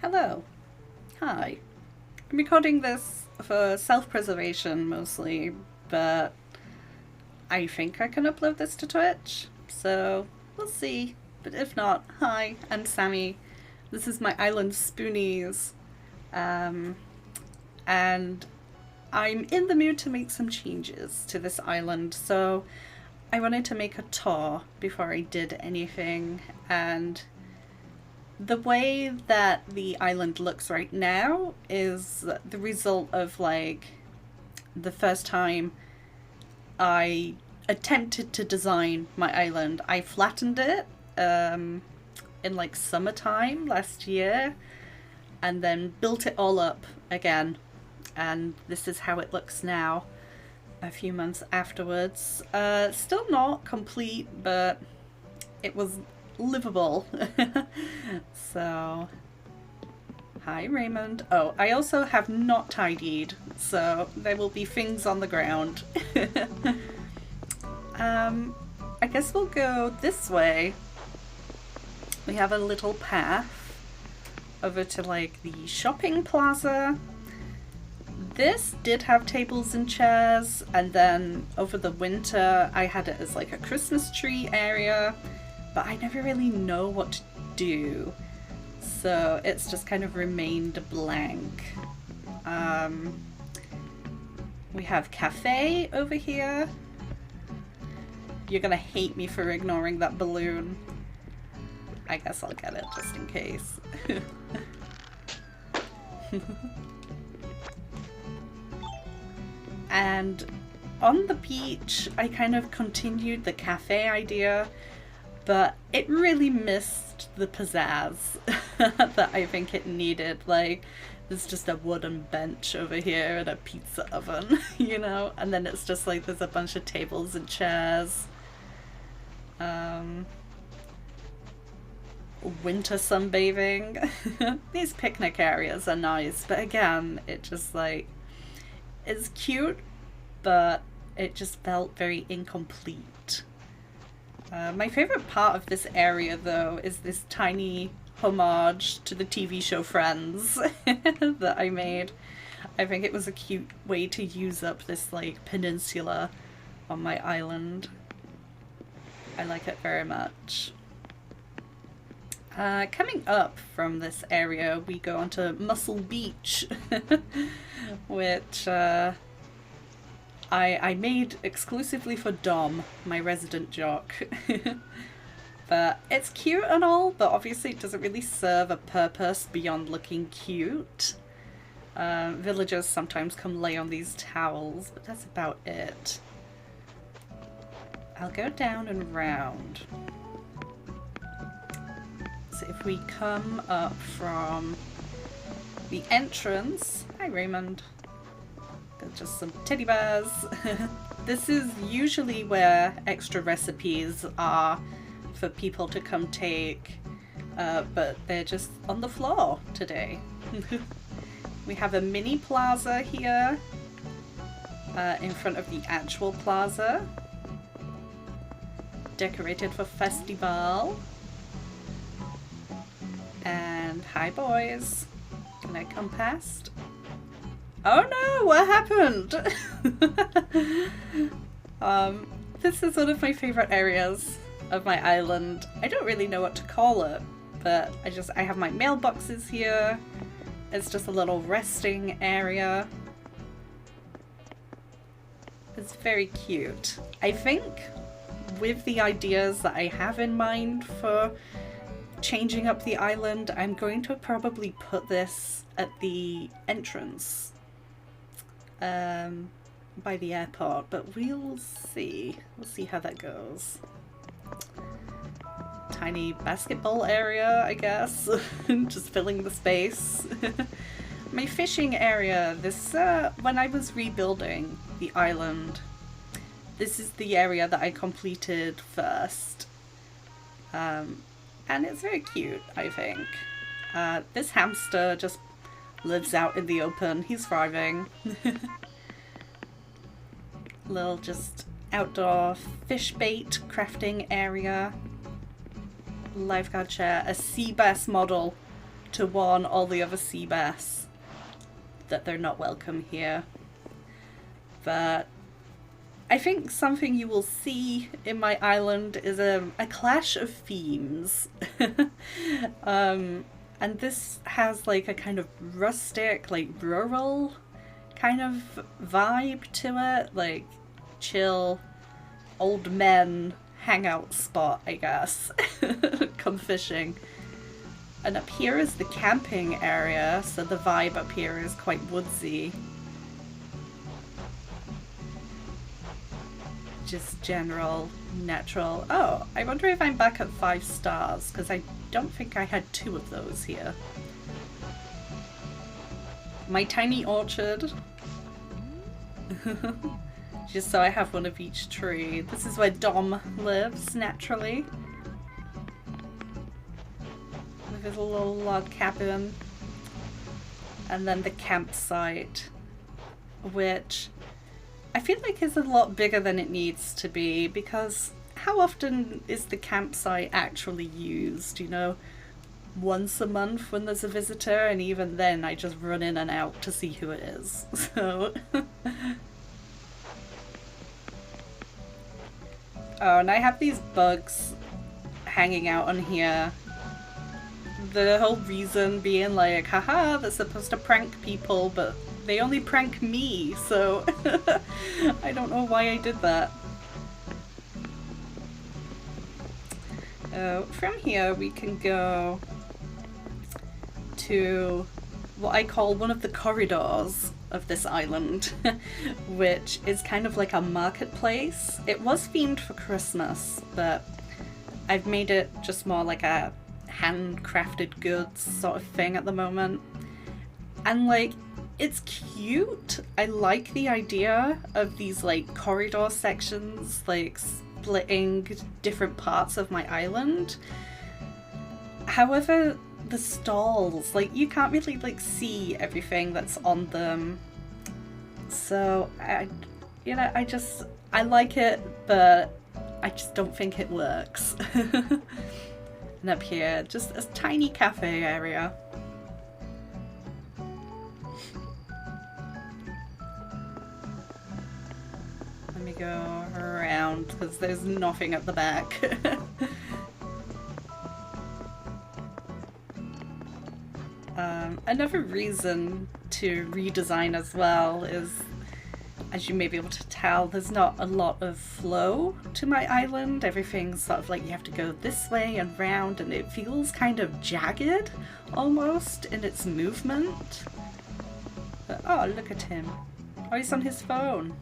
Hello. Hi. I'm recording this for self-preservation mostly, but I think I can upload this to Twitch, so we'll see. But if not, hi, I'm Sammy. This is my island Spoonies. And I'm in the mood to make some changes to this island, so I wanted to make a tour before I did anything, and the way that the island looks right now is the result of like the first time I attempted to design my island. I flattened it in like summertime last year and then built it all up again, and this is how it looks now a few months afterwards. Still not complete, but it was livable. So, hi Raymond. Oh, I also have not tidied, so there will be things on the ground. I guess we'll go this way. We have a little path over to like the shopping plaza. This did have tables and chairs, and then over the winter I had it as like a Christmas tree area, but I never really know what to do, so it's just kind of remained blank. We have cafe over here. You're gonna hate me for ignoring that balloon. I guess I'll get it just in case. And on the beach, I kind of continued the cafe idea, but it really missed the pizzazz that I think it needed. Like, there's just a wooden bench over here and a pizza oven, you know? And then it's just like there's a bunch of tables and chairs. Winter sunbathing. These picnic areas are nice, but again, it just like, it's cute, but it just felt very incomplete. My favorite part of this area, though, is this tiny homage to the TV show Friends that I made. I think it was a cute way to use up this, like, peninsula on my island. I like it very much. Coming up from this area, we go onto Muscle Beach, which I made exclusively for Dom, my resident jock. But it's cute and all, but obviously it doesn't really serve a purpose beyond looking cute. Villagers sometimes come lay on these towels, but that's about it. I'll go down and round. So if we come up from the entrance... Hi Raymond. Got just some teddy bears. This is usually where extra recipes are for people to come take, but they're just on the floor today. We have a mini plaza here in front of the actual plaza, decorated for festival. And hi boys, can I come past? Oh no, what happened? This is one of my favorite areas of my island. I don't really know what to call it, but I have my mailboxes here. It's just a little resting area. It's very cute. I think with the ideas that I have in mind for changing up the island, I'm going to probably put this at the entrance by the airport, but we'll see. We'll see how that goes. Tiny basketball area, I guess. Just filling the space. My fishing area, this when I was rebuilding the island, this is the area that I completed first. And it's very cute, I think. This hamster just lives out in the open. He's thriving. Little just outdoor fish bait crafting area. Lifeguard chair. A sea bass model to warn all the other sea bass that they're not welcome here. But I think something you will see in my island is a clash of themes. And this has like a kind of rustic, like rural kind of vibe to it, like chill old men hangout spot, I guess. Come fishing. And up here is the camping area, so the vibe up here is quite woodsy. Just general, natural. Oh, I wonder if I'm back at 5 stars, because I don't think I had 2 of those here. My tiny orchard. Just so I have one of each tree. This is where Dom lives, naturally. With his little log cabin. And then the campsite, which I feel like is a lot bigger than it needs to be, because how often is the campsite actually used, you know? Once a month when there's a visitor, and even then I just run in and out to see who it is. So oh, and I have these bugs hanging out on here. The whole reason being like, haha, they're supposed to prank people, but they only prank me, so I don't know why I did that. From here we can go to what I call one of the corridors of this island, which is kind of like a marketplace. It was themed for Christmas, but I've made it just more like a handcrafted goods sort of thing at the moment. And like, it's cute. I like the idea of these like corridor sections, like splitting different parts of my island. However, the stalls, like, you can't really like see everything that's on them. So I like it, but I just don't think it works. And up here, just a tiny cafe area. Let me go around, because there's nothing at the back. Another reason to redesign as well is, as you may be able to tell, there's not a lot of flow to my island. Everything's sort of like you have to go this way and round, and it feels kind of jagged almost in its movement. But, oh, look at him. Oh, he's on his phone.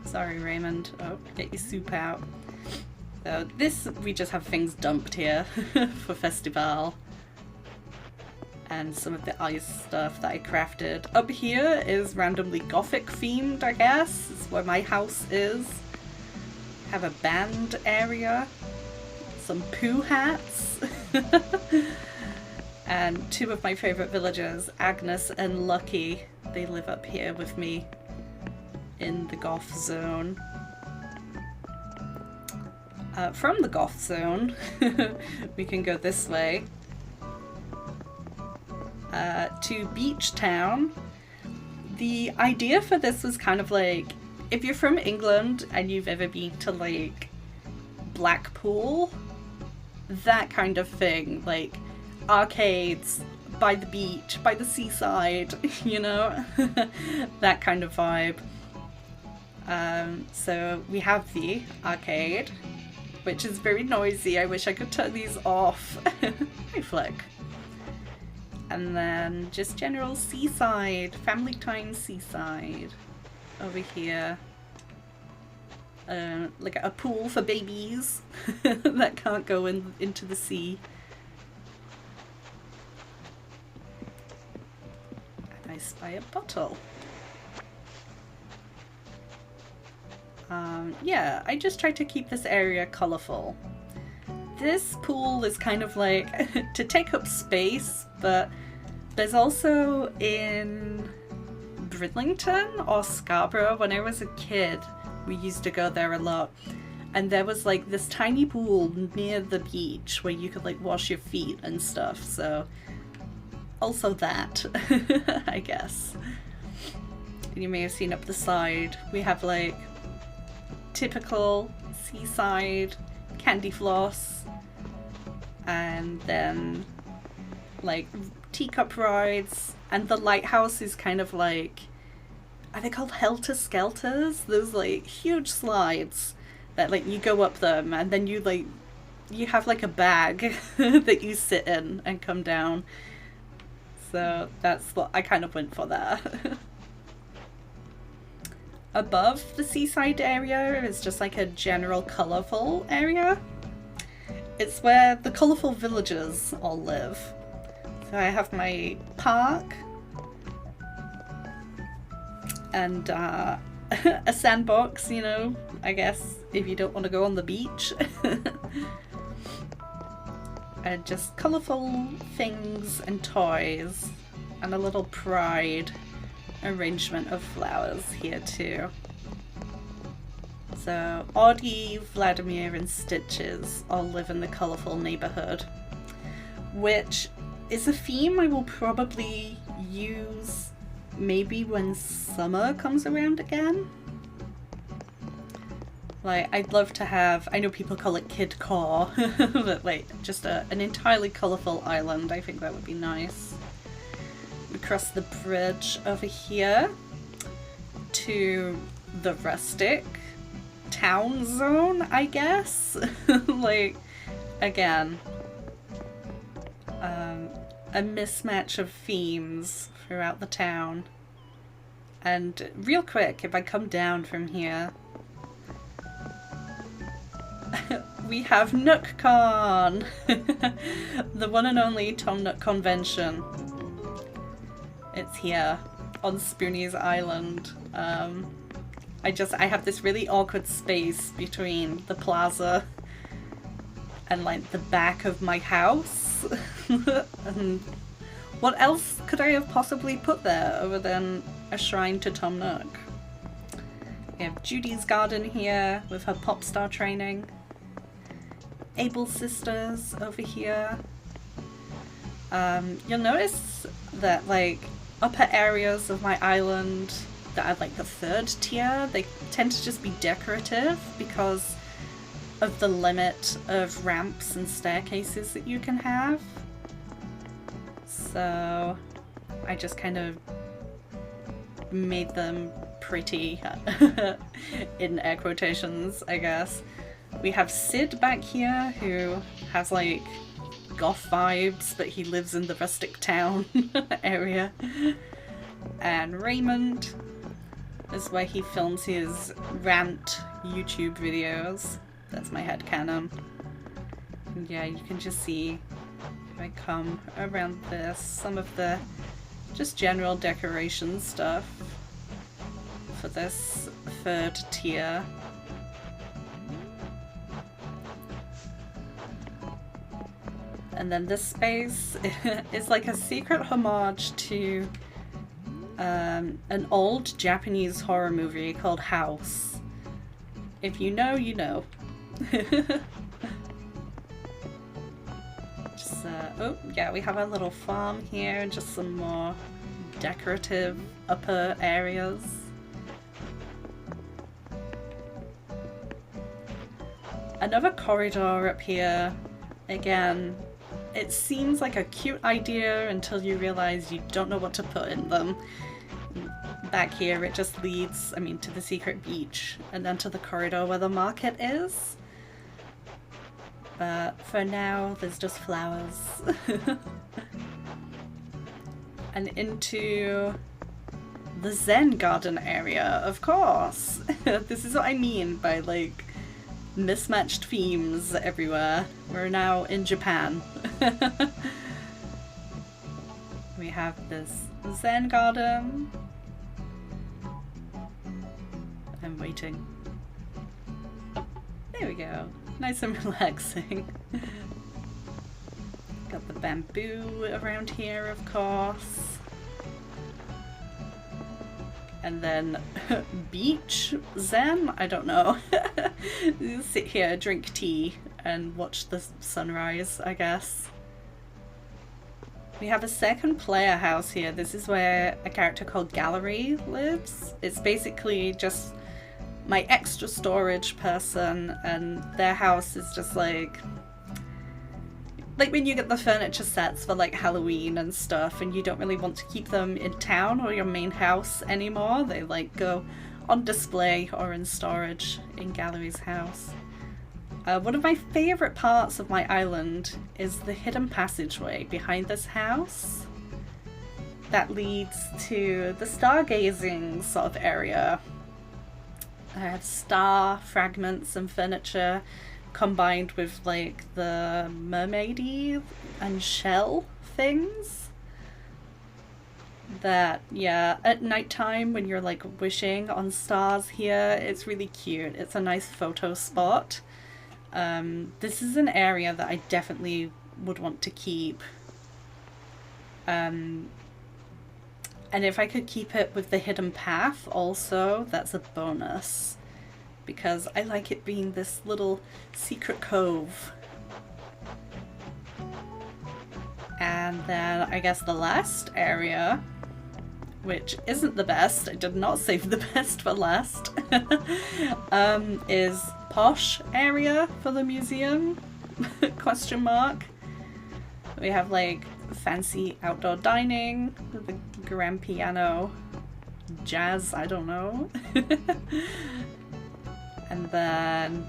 Sorry, Raymond. Oh, get your soup out. So this, we just have things dumped here for Festival. And some of the ice stuff that I crafted. Up here is randomly gothic themed, I guess. It's where my house is. Have a band area. Some poo hats. And 2 of my favourite villagers, Agnes and Lucky. They live up here with me in the goth zone. From the goth zone, we can go this way. To Beach Town. The idea for this was kind of like, if you're from England and you've ever been to like Blackpool, that kind of thing, like arcades by the beach, by the seaside, you know, that kind of vibe. So we have the arcade, which is very noisy. I wish I could turn these off. Hi, Flick. And then just general seaside, family time seaside. Over here. Like a pool for babies that can't go into the sea. And I spy a bottle. Yeah, I just try to keep this area colourful. This pool is kind of like to take up space, but there's also in Bridlington or Scarborough, when I was a kid, we used to go there a lot. And there was like this tiny pool near the beach where you could like wash your feet and stuff, so also that, I guess. And you may have seen up the side, we have like typical seaside candy floss, and then like teacup rides, and the lighthouse is kind of like, are they called helter-skelters? Those like huge slides that like you go up them and then you have like a bag that you sit in and come down. So that's what I kind of went for there. Above the seaside area is just like a general colourful area. It's where the colourful villagers all live. So I have my park and a sandbox, you know, I guess if you don't want to go on the beach. And just colourful things and toys, and a little pride arrangement of flowers here too. So Audie, Vladimir and Stitches all live in the colourful neighbourhood, which is a theme I will probably use maybe when summer comes around again. Like, I'd love to have, I know people call it Kid Core, but like just an entirely colourful island. I think that would be nice. We cross the bridge over here to the rustic town zone, I guess. Like, again, a mismatch of themes throughout the town. And real quick, if I come down from here, we have NookCon! The one and only Tom Nook convention. It's here on Spoonie's Island. I have this really awkward space between the plaza and like the back of my house. And what else could I have possibly put there other than a shrine to Tom Nook? We have Judy's garden here with her pop star training. Able sisters over here. You'll notice that like upper areas of my island that are like the third tier, they tend to just be decorative because of the limit of ramps and staircases that you can have. So I just kind of made them pretty in air quotations, I guess. We have Sid back here who has like goth vibes, but he lives in the rustic town area. And Raymond is where he films his rant YouTube videos. That's my headcanon. And yeah, you can just see if I come around this, some of the just general decoration stuff for this third tier. And then this space is like a secret homage to an old Japanese horror movie called House. If you know, you know. Just, oh yeah, we have a little farm here and just some more decorative upper areas. Another corridor up here. Again, it seems like a cute idea until you realize you don't know what to put in them. Back here it just leads, I mean, to the secret beach and then to the corridor where the market is. But for now, there's just flowers. And into the Zen garden area, of course. This is what I mean by like mismatched themes everywhere. We're now in Japan. We have this Zen garden. I'm waiting. There we go. Nice and relaxing. Got the bamboo around here, of course. And then beach zen? I don't know. Sit here, drink tea, and watch the sunrise, I guess. We have a second player house here. This is where a character called Gallery lives. It's basically just my extra storage person, and their house is just like when you get the furniture sets for like Halloween and stuff and you don't really want to keep them in town or your main house anymore, they like go on display or in storage in Gallery's house. One of my favourite parts of my island is the hidden passageway behind this house that leads to the stargazing sort of area. I have star fragments and furniture combined with like the mermaidy and shell things that, yeah, at nighttime when you're like wishing on stars here, it's really cute. It's a nice photo spot. This is an area that I definitely would want to keep. And if I could keep it with the hidden path also, that's a bonus. Because I like it being this little secret cove. And then I guess the last area, which isn't the best, I did not save the best for last, is posh area for the museum, question mark. We have like fancy outdoor dining, the grand piano, jazz, I don't know. And then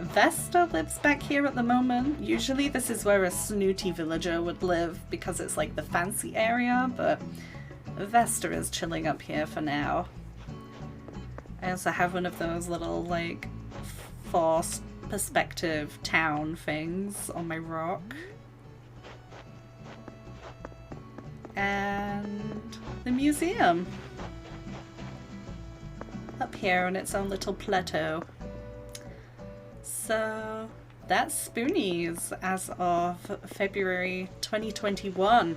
Vesta lives back here at the moment. Usually this is where a snooty villager would live because it's like the fancy area, but Vesta is chilling up here for now. I also have one of those little like forced perspective town things on my rock. And the museum up here on its own little plateau. So that's Spoonies as of February 2021.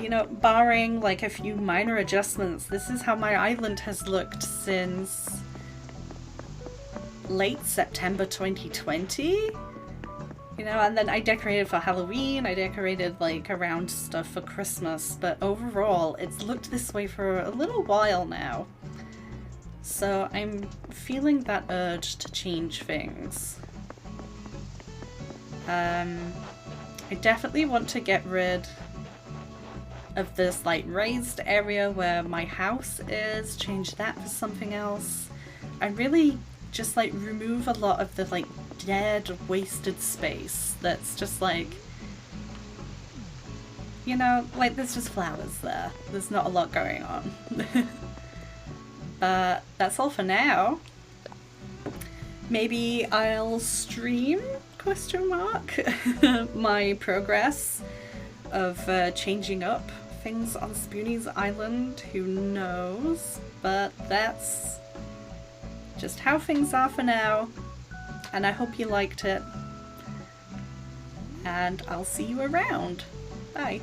You know, barring like a few minor adjustments, this is how my island has looked since late September 2020. You know, and then I decorated for Halloween, I decorated like around stuff for Christmas, but overall it's looked this way for a little while now. So I'm feeling that urge to change things. I definitely want to get rid of this like raised area where my house is, change that for something else. I really just like remove a lot of the like dead, wasted space that's just like, you know, like there's just flowers there. There's not a lot going on. But that's all for now. Maybe I'll stream, question mark, my progress of changing up things on Spoonies Island, who knows, but that's just how things are for now, and I hope you liked it, and I'll see you around. Bye.